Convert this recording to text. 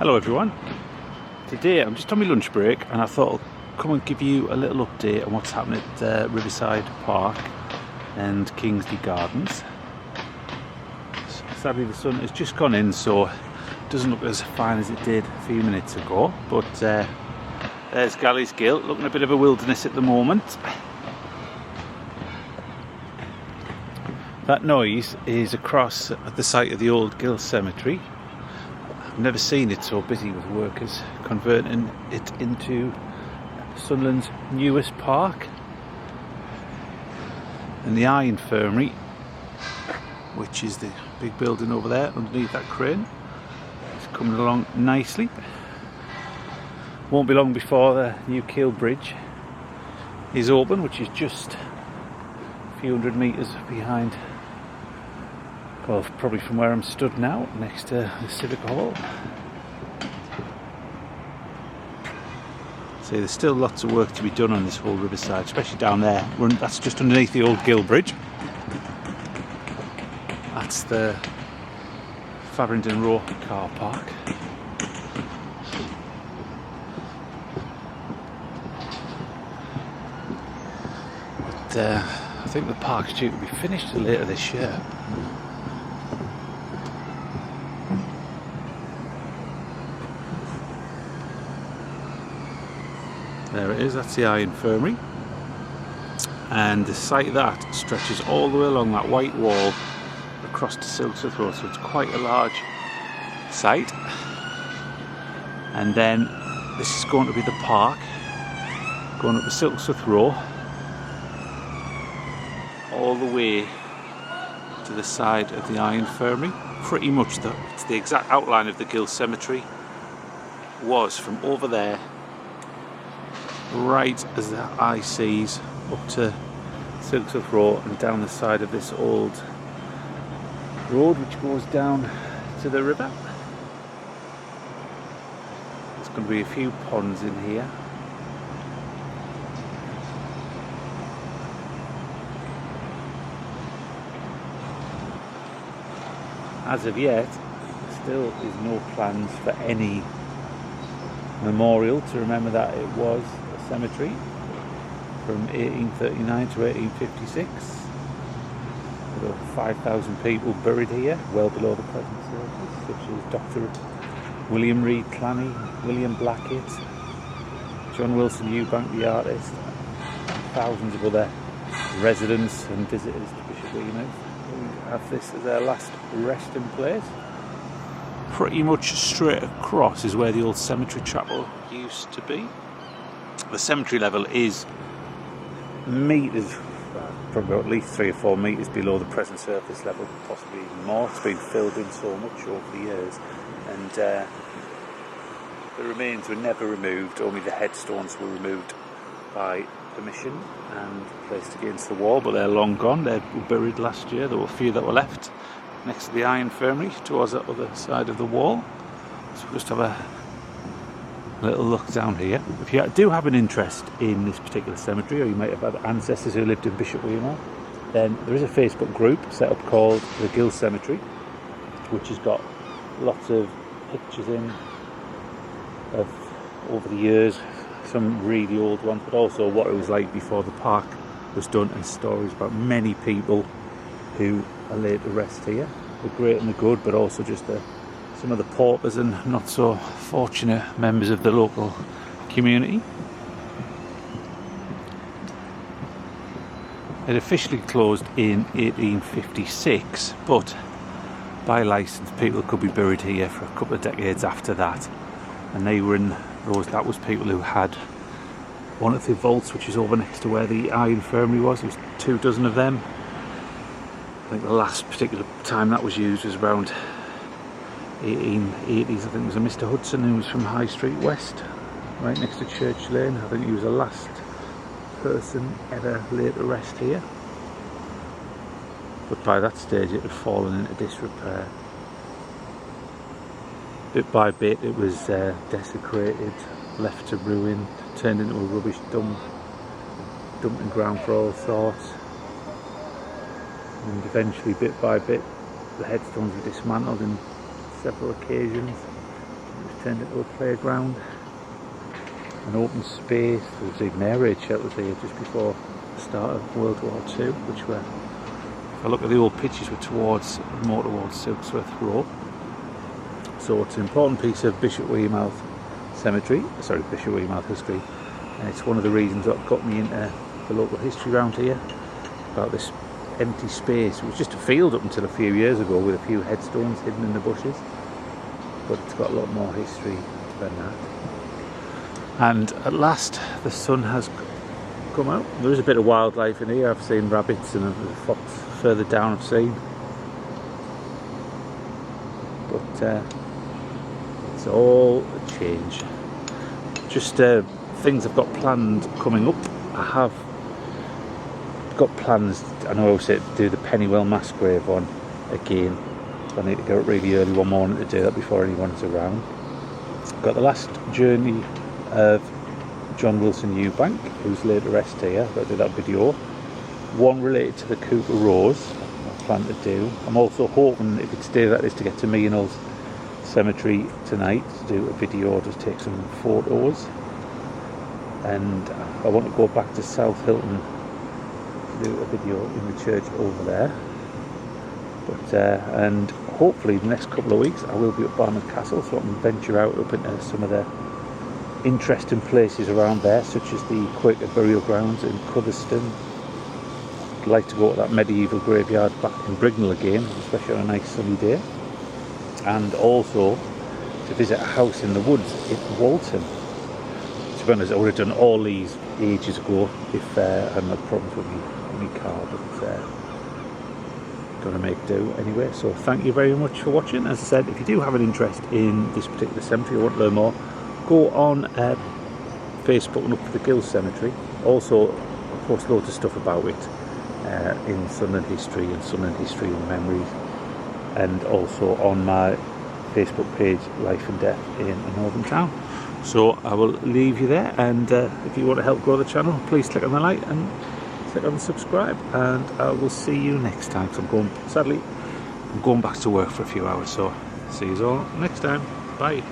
Hello everyone. Today I'm just on my lunch break and I thought I'll come and give you a little update on what's happening at Riverside Park and Kingsley Gardens. Sadly the sun has just gone in, so it doesn't look as fine as it did a few minutes ago, but there's Rectors Gill, looking a bit of a wilderness at the moment. That noise is across at the site of the old Gill Cemetery. I've never seen it so busy with workers converting it into Sunderland's newest park. And the infirmary, which is the big building over there underneath that crane, is coming along nicely. Won't be long before the new Kiel Bridge is open, which is just a few hundred metres behind, well, probably from where I'm stood now, next to the Civic Hall. So there's still lots of work to be done on this whole riverside, especially down there. That's just underneath the old Gill Bridge. That's the Faverington Row car park. But I think the park's due to be finished later this year. There it is, that's the infirmary, and the site of that stretches all the way along that white wall across to Silksworth Road, so it's quite a large site. And then this is going to be the park going up the Silksworth Road all the way to the side of the infirmary. Pretty much it's the exact outline of the Gill Cemetery was from over there right as the eye sees up to Silksworth Road and down the side of this old road which goes down to the river. There's going to be a few ponds in here. As of yet, still is no plans for any memorial to remember that it was a cemetery from 1839 to 1856. There were 5,000 people buried here, well below the present surface, such as Dr. William Reed Clanny, William Blackett, John Wilson Eubank the artist, and thousands of other residents and visitors to Bishopwearmouth who have this as their last resting place. Pretty much straight across is where the old cemetery chapel used to be. The cemetery level is metres, probably at least 3 or 4 metres below the present surface level, possibly even more. It's been filled in so much over the years, and the remains were never removed, only the headstones were removed by permission and placed against the wall, but they're long gone. They were buried last year. There were a few that were left next to the infirmary towards the other side of the wall. So we'll just have a little look down here. If you do have an interest in this particular cemetery, or you might have had ancestors who lived in Bishopwearmouth, then there is a Facebook group set up called the Gill Cemetery, which has got lots of pictures in of over the years, some really old ones, but also what it was like before the park was done, and stories about many people who are laid to rest here, the great and the good, but also just some of the paupers and not so fortunate members of the local community. It officially closed in 1856, but by licence people could be buried here for a couple of decades after that, and they were in those, that was people who had one of the vaults which is over next to where the infirmary was. There was 24 of them. I think the last particular time that was used was around 1880s. I think it was a Mr. Hudson who was from High Street West, right next to Church Lane. I think he was the last person ever laid to rest here. But by that stage it had fallen into disrepair. Bit by bit it was desecrated, left to ruin, turned into a rubbish dumping ground for all sorts. And eventually, bit by bit, the headstones were dismantled in several occasions. It's turned into a playground, an open space. There was even air raid shelters here just before the start of World War II, which were, if I look at the old pictures, were more towards Silksworth Row. So it's an important piece of Bishopwearmouth cemetery, sorry, Bishopwearmouth history, and it's one of the reasons that got me into the local history around here, about this empty space. It was just a field up until a few years ago with a few headstones hidden in the bushes, but it's got a lot more history than that. And at last the sun has come out. There is a bit of wildlife in here. I've seen rabbits and a fox further down I've seen, but it's all a change. Just things I've got planned coming up. I have got plans, I know I said to do the Pennywell mass grave on again. I need to go up really early one morning to do that before anyone's around. Got the last journey of John Wilson Eubank, who's laid to rest here. I've got to do that video. One related to the Cooper Rose I plan to do. I'm also hoping, if it's day that is, to get to Meanall's cemetery tonight to do a video, just take some photos. And I want to go back to South Hilton to do a video in the church over there. But and hopefully the next couple of weeks I will be at Barnard Castle, so I can venture out up into some of the interesting places around there, such as the Quaker burial grounds in Cudderston. I'd like to go to that medieval graveyard back in Brignall again, especially on a nice sunny day, and also to visit a house in the woods in Walton. To be honest, I would have done all these ages ago if I hadn't had problems with my car, but going to make do anyway. So thank you very much for watching. As I said, if you do have an interest in this particular cemetery or want to learn more, go on Facebook and look for the Gill Cemetery. Also, I post loads of stuff about it in Sunderland history and memories, and also on my Facebook page, Life and Death in a Northern Town. So I will leave you there, and if you want to help grow the channel, please click on the like and click on the subscribe, and I will see you next time. So sadly I'm going back to work for a few hours, so see you all next time. Bye.